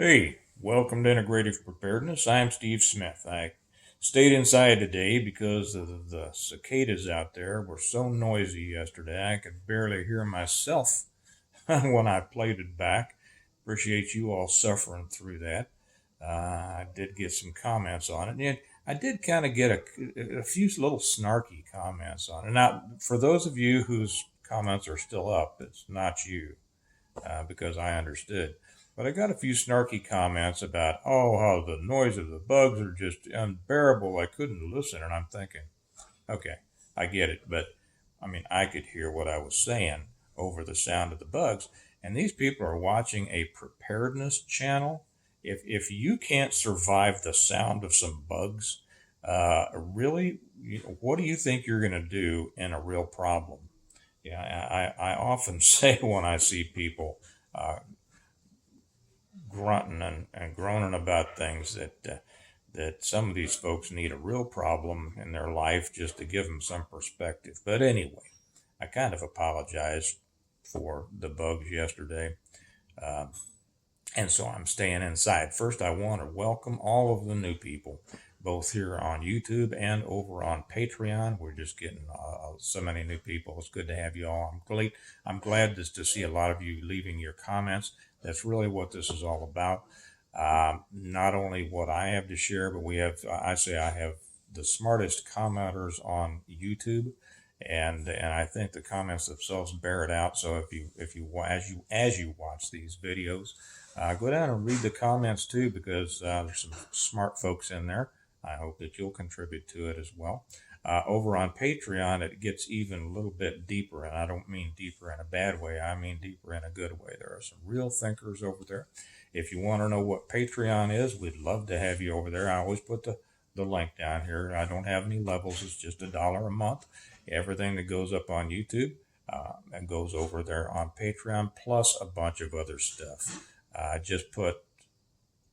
Hey, welcome to Integrative Preparedness. I'm Steve Smith. I stayed inside today because the cicadas out there were so noisy yesterday I could barely hear myself when I played it back. Appreciate you all suffering through that. I did get some comments on it, and I did kind of get a few little snarky comments on it. Now, for those of you whose comments are still up, it's not you because I understood. But I got a few snarky comments about, oh, how the noise of the bugs are just unbearable. I couldn't listen. And I'm thinking, okay, I get it. But I mean, I could hear what I was saying over the sound of the bugs. And these people are watching a preparedness channel. If you can't survive the sound of some bugs, really, what do you think you're going to do in a real problem? Yeah, I often say when I see people uh, grunting and groaning about things that some of these folks need a real problem in their life just to give them some perspective. But anyway, I kind of apologize for the bugs yesterday. Uh, and so I'm staying inside. First, I want to welcome all of the new people, both here on YouTube and over on Patreon. We're just getting so many new people. It's good to have you all. I'm glad to see a lot of you leaving your comments. That's really what this is all about. Not only what I have to share, but I say I have the smartest commenters on YouTube. And I think the comments themselves bear it out. So as you watch these videos, go down and read the comments too, because there's some smart folks in there. I hope that you'll contribute to it as well. Over on Patreon, it gets even a little bit deeper, and I don't mean deeper in a bad way. I mean deeper in a good way. There are some real thinkers over there. If you want to know what Patreon is, we'd love to have you over there. I always put the link down here. I don't have any levels. It's just $1 a month. Everything that goes up on YouTube and goes over there on Patreon, plus a bunch of other stuff. Just put,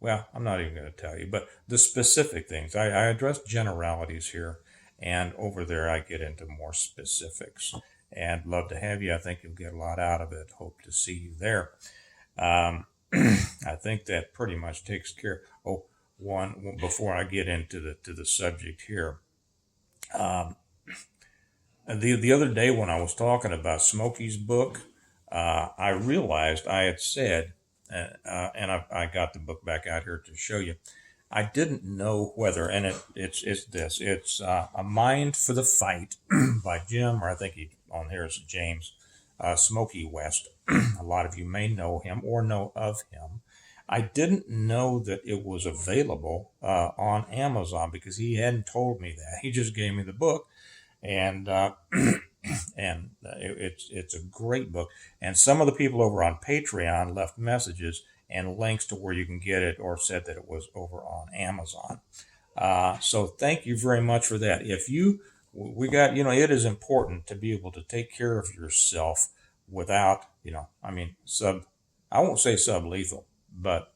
well, I'm not even going to tell you, but the specific things. I address generalities here, and over there I get into more specifics. And love to have you. I think you'll get a lot out of it. Hope to see you there. I think that pretty much takes care. Oh, one before I get into the subject here. The other day when I was talking about Smokey's book, I realized I had said, and I got the book back out here to show you. I didn't know whether, and it's A Mind for the Fight by Jim, or I think he on here is James, Smokey West. A lot of you may know him or know of him. I didn't know that it was available on Amazon because he hadn't told me that. He just gave me the book, and it's a great book. And some of the people over on Patreon left messages and links to where you can get it, or said that it was over on Amazon. So thank you very much for that. It is important to be able to take care of yourself without, I won't say sub-lethal, but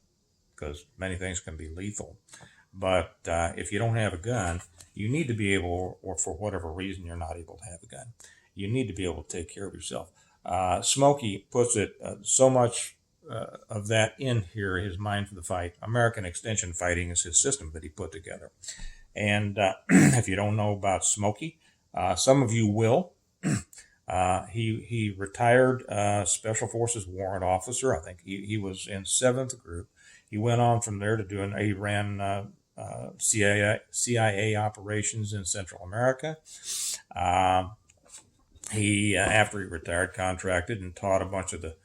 because many things can be lethal. But if you don't have a gun, you need to be able, or for whatever reason you're not able to have a gun, you need to be able to take care of yourself. Smokey puts it so much of that in here, his mind for the fight. American Extension Fighting is his system that he put together. And if you don't know about Smokey, some of you will. He retired Special Forces warrant officer. I think he was in 7th Group. He went on from there to he ran CIA operations in Central America. After he retired, contracted and taught a bunch of the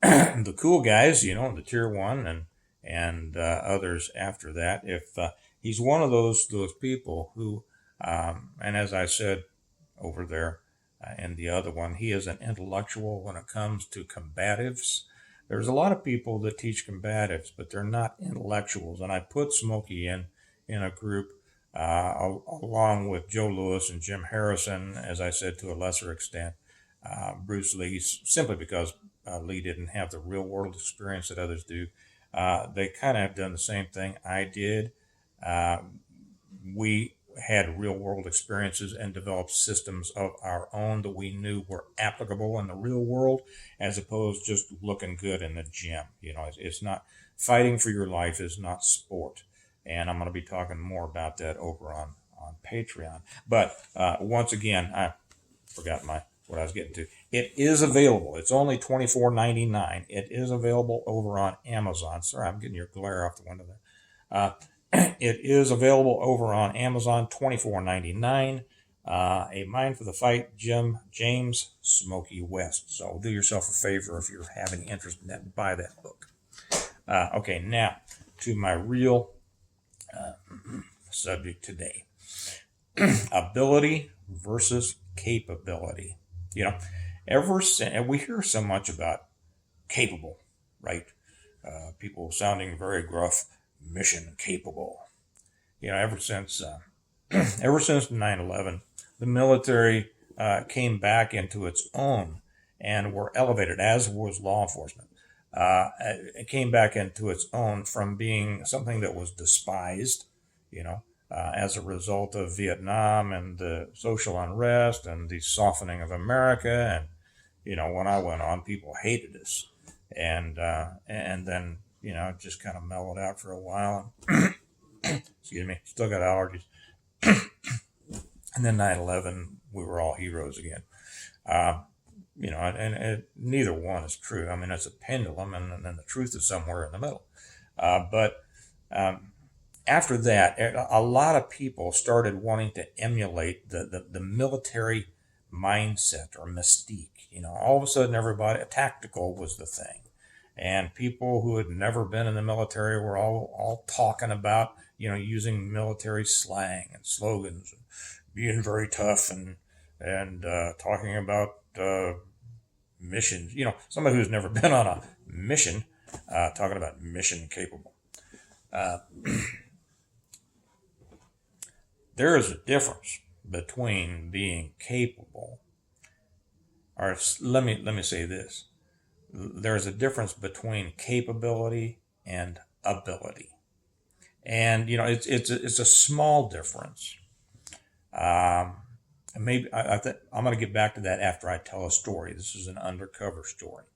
the cool guys, the Tier 1 and others after that. If he's one of those people who, and as I said over there in the other one, he is an intellectual when it comes to combatives. There's a lot of people that teach combatives, but they're not intellectuals. And I put Smokey in a group along with Joe Louis and Jim Harrison, as I said, to a lesser extent, Bruce Lee, simply because Lee didn't have the real world experience that others do. They kind of have done the same thing I did. We had real world experiences and developed systems of our own that we knew were applicable in the real world, as opposed to just looking good in the gym. It's not, fighting for your life is not sport. And I'm going to be talking more about that over on Patreon. But once again, I forgot what I was getting to. It is available. It's only $24.99. It is available over on Amazon. Sorry, I'm getting your glare off the window there. It is available over on Amazon, $24.99. A Mind for the Fight, James Smokey West. So do yourself a favor if you have any interest in that, buy that book. Okay, now to my real subject today. Ability versus capability. Ever since, we hear so much about capable, right? People sounding very gruff, mission capable. Ever since 9/11, the military came back into its own and were elevated, as was law enforcement. It came back into its own from being something that was despised, as a result of Vietnam and the social unrest and the softening of America. And, when I went on, people hated us. And then, it just kind of mellowed out for a while. Excuse me, still got allergies. And then 9/11, we were all heroes again. And neither one is true. I mean, it's a pendulum, and the truth is somewhere in the middle. But after that, a lot of people started wanting to emulate the military mindset or mystique. All of a sudden, tactical was the thing. And people who had never been in the military were all talking about, using military slang and slogans, and being very tough and talking about missions. Somebody who's never been on a mission, talking about mission capable. There is a difference between being capable, or let me say this. There's a difference between capability and ability. And, it's a small difference. Maybe I'm going to get back to that after I tell a story. This is an undercover story.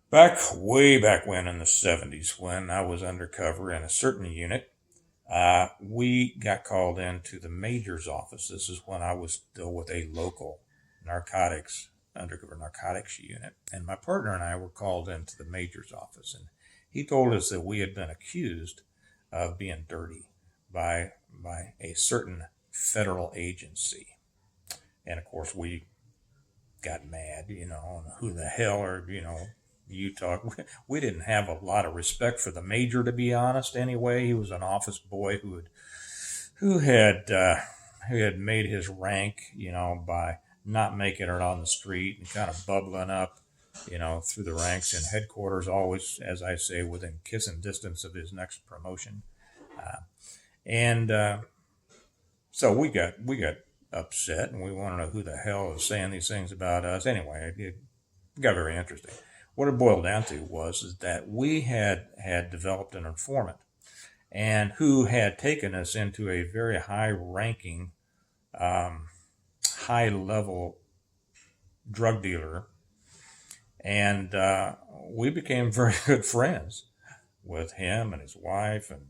Way back when in the 70s, when I was undercover in a certain unit, we got called into the major's office. This is when I was still with a local undercover narcotics unit. And my partner and I were called into the major's office. And he told us that we had been accused of being dirty by a certain federal agency. And of course, we got mad, who the hell are, you talk. We didn't have a lot of respect for the major, to be honest. Anyway, he was an office boy who had made his rank, by not making it on the street and kind of bubbling up, through the ranks in headquarters, always, as I say, within kissing distance of his next promotion. So we got upset, and we want to know who the hell is saying these things about us. Anyway, it got very interesting. What it boiled down to was that we had developed an informant, and who had taken us into a very high-ranking, high-level drug dealer, and we became very good friends with him and his wife, and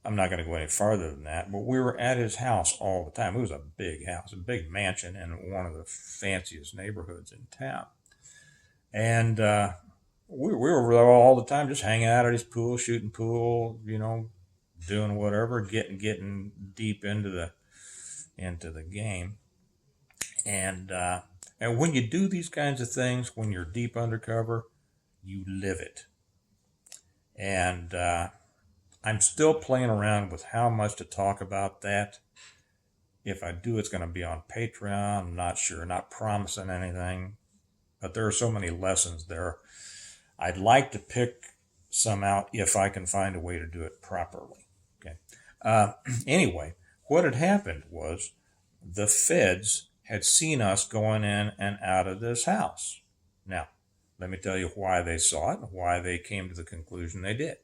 I'm not going to go any farther than that, but we were at his house all the time. It was a big house, a big mansion in one of the fanciest neighborhoods in town. And we were there all the time, just hanging out at his pool, shooting pool, doing whatever, getting deep into the game. And when you do these kinds of things, when you're deep undercover, you live it. And I'm still playing around with how much to talk about that. If I do, it's going to be on Patreon. I'm not sure, not promising anything. But there are so many lessons there. I'd like to pick some out if I can find a way to do it properly. Okay. Anyway, what had happened was the feds had seen us going in and out of this house. Now, let me tell you why they saw it and why they came to the conclusion they did.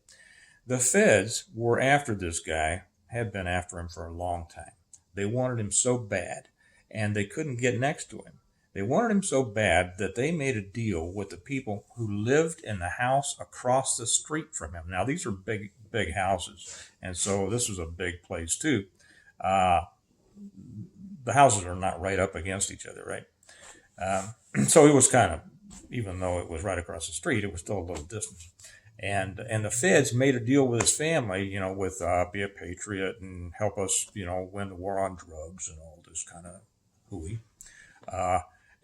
The feds were after this guy, had been after him for a long time. They wanted him so bad, and they couldn't get next to him. They wanted him so bad that they made a deal with the people who lived in the house across the street from him. Now, these are big, big houses, and so this was a big place too. Uh, the houses are not right up against each other, right? So it was kind of, even though it was right across the street, it was still a little distance. And the feds made a deal with his family, with be a patriot and help us, win the war on drugs and all this kind of hooey.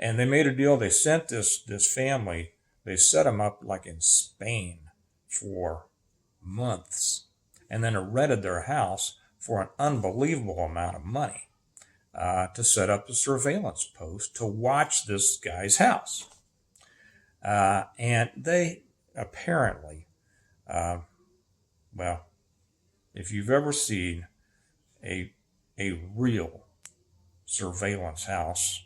And they made a deal. They sent this family. They set them up like in Spain for months, and then rented their house for an unbelievable amount of money to set up a surveillance post to watch this guy's house. And they apparently, well, if you've ever seen a real surveillance house,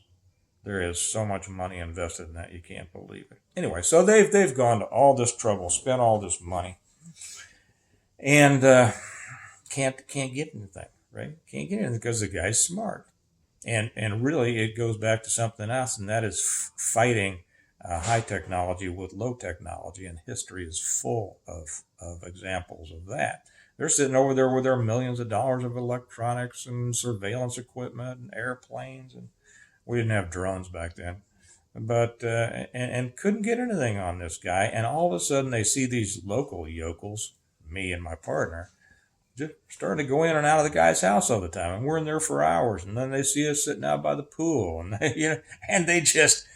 there is so much money invested in that you can't believe it. Anyway, so they've gone to all this trouble, spent all this money, and can't get anything, right? Can't get anything because the guy's smart. And really, it goes back to something else, and that is fighting high technology with low technology, and history is full of examples of that. They're sitting over there with their millions of dollars of electronics and surveillance equipment and airplanes, and we didn't have drones back then, but and couldn't get anything on this guy. And all of a sudden, they see these local yokels, me and my partner, just started to go in and out of the guy's house all the time, and we're in there for hours. And then they see us sitting out by the pool, and they just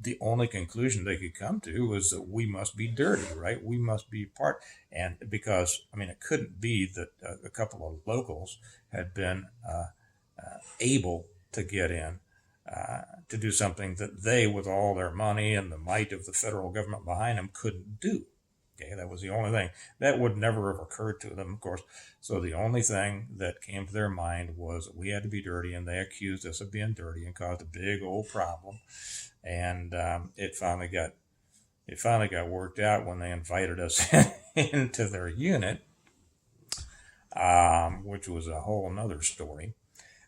the only conclusion they could come to was that we must be dirty, right? We must be part, and because it couldn't be that a couple of locals had been able to get in to do something that they, with all their money and the might of the federal government behind them, couldn't do. Okay, that was the only thing. That would never have occurred to them, of course. So the only thing that came to their mind was that we had to be dirty, and they accused us of being dirty and caused a big old problem. And it finally got worked out when they invited us into their unit, which was a whole nother story.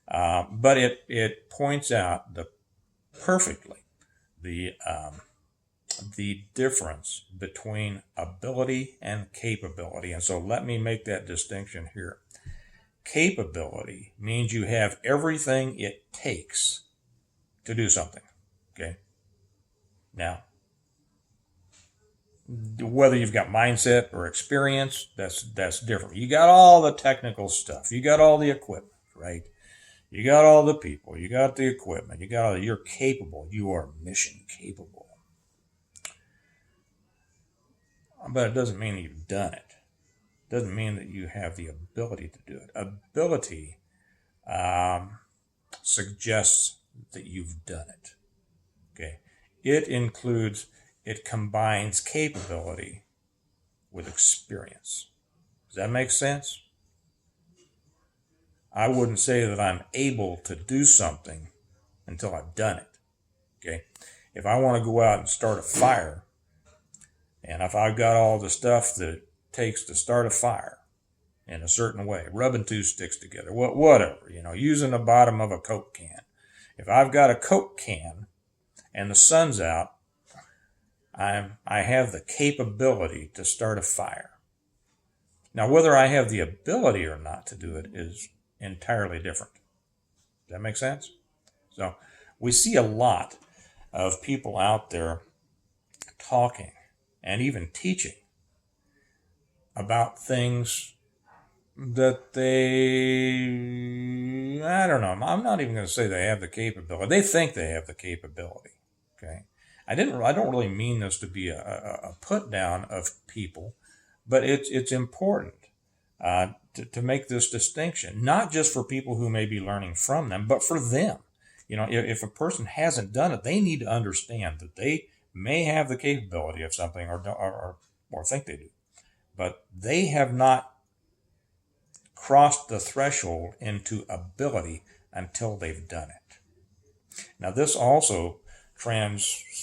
But it points out perfectly the difference between ability and capability. And so let me make that distinction here. Capability means you have everything it takes to do something. Okay. Now, whether you've got mindset or experience, that's different. You got all the technical stuff. You got all the equipment, right? You got all the people. You got the equipment. You're capable. You are mission capable. But it doesn't mean you've done it. It doesn't mean that you have the ability to do it. Ability suggests that you've done it. Okay. It combines capability with experience. Does that make sense? I wouldn't say that I'm able to do something until I've done it. Okay. If I want to go out and start a fire, and if I've got all the stuff that it takes to start a fire in a certain way, rubbing two sticks together, whatever, using the bottom of a Coke can. If I've got a Coke can and the sun's out, I have the capability to start a fire. Now, whether I have the ability or not to do it is entirely different. Does that make sense? So we see a lot of people out there talking and even teaching about things that I don't know, I'm not even going to say they have the capability. They think they have the capability, okay? I don't really mean this to be a put down of people, but it's important to make this distinction, not just for people who may be learning from them, but for them. If a person hasn't done it, they need to understand that they may have the capability of something or think they do, but they have not crossed the threshold into ability until they've done it. Now, this also transcends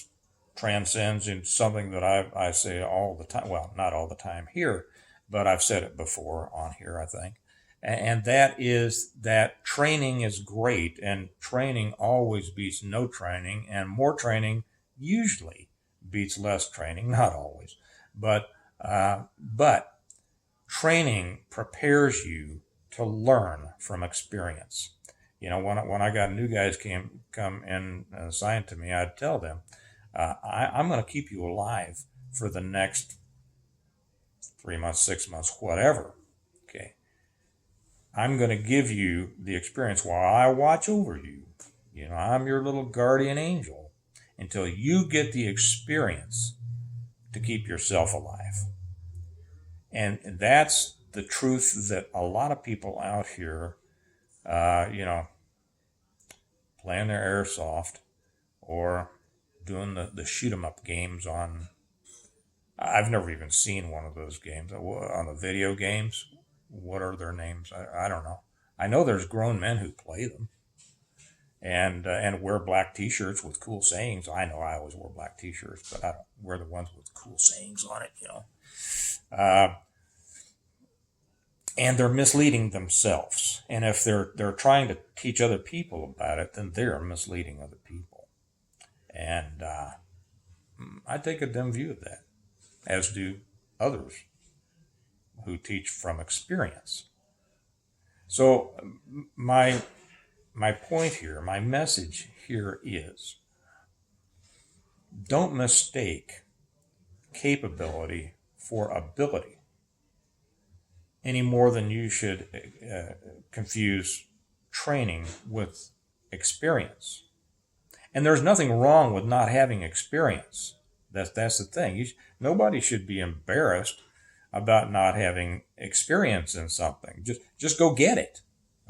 in something that I say all the time. Well, not all the time here, but I've said it before on here, I think. And that is that training is great, and training always beats no training, and more training usually beats less training, not always, but training prepares you to learn from experience. When I got new guys come in and assigned to me, I'd tell them, I'm going to keep you alive for the next 3 months, 6 months, whatever. Okay. I'm going to give you the experience while I watch over you. I'm your little guardian angel until you get the experience to keep yourself alive. And that's the truth that a lot of people out here, playing their airsoft or doing the shoot 'em up games on. I've never even seen one of those games on the video games. What are their names? I don't know. I know there's grown men who play them and wear black T-shirts with cool sayings. I know I always wear black T-shirts, but I don't wear the ones with cool sayings on it. And they're misleading themselves. And if they're trying to teach other people about it, then they're misleading other people. And I take a dim view of that, as do others who teach from experience. So my point here, my message here is, don't mistake capability for ability any more than you should confuse training with experience. And there's nothing wrong with not having experience. That's the thing. Nobody should be embarrassed about not having experience in something. Just go get it.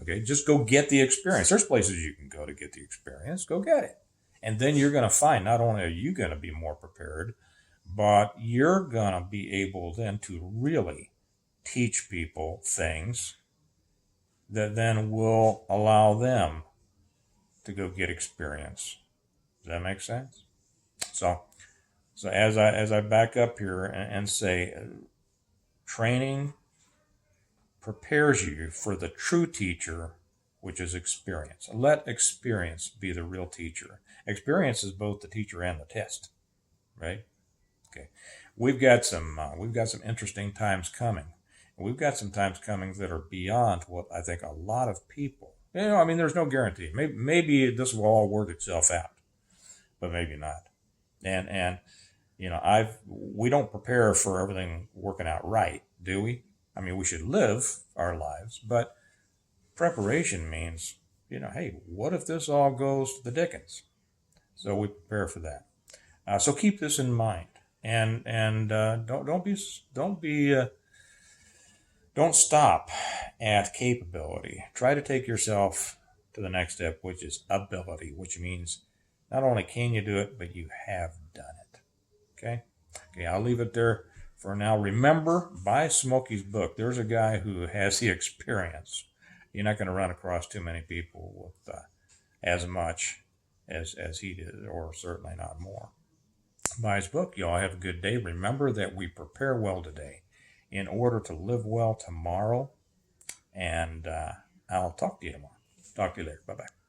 Okay, just go get the experience. There's places you can go to get the experience. Go get it. And then you're going to find not only are you going to be more prepared, but you're going to be able then to really teach people things that then will allow them to go get experience. Does that make sense? So as I back up here and say, training prepares you for the true teacher, which is experience. Let experience be the real teacher. Experience is both the teacher and the test, right? Okay. We've got some interesting times coming. We've got some times coming that are beyond what I think a lot of people, there's no guarantee. Maybe this will all work itself out, but maybe not. And we don't prepare for everything working out right, do we? We should live our lives, but preparation means, hey, what if this all goes to the dickens? So we prepare for that. So keep this in mind, and don't stop at capability. Try to take yourself to the next step, which is ability, which means not only can you do it, but you have done it. Okay, I'll leave it there for now. Remember, buy Smokey's book. There's a guy who has the experience. You're not going to run across too many people with as much as he did, or certainly not more. Buy his book. Y'all have a good day. Remember that we prepare well today in order to live well tomorrow. And I'll talk to you tomorrow. Talk to you later. Bye-bye.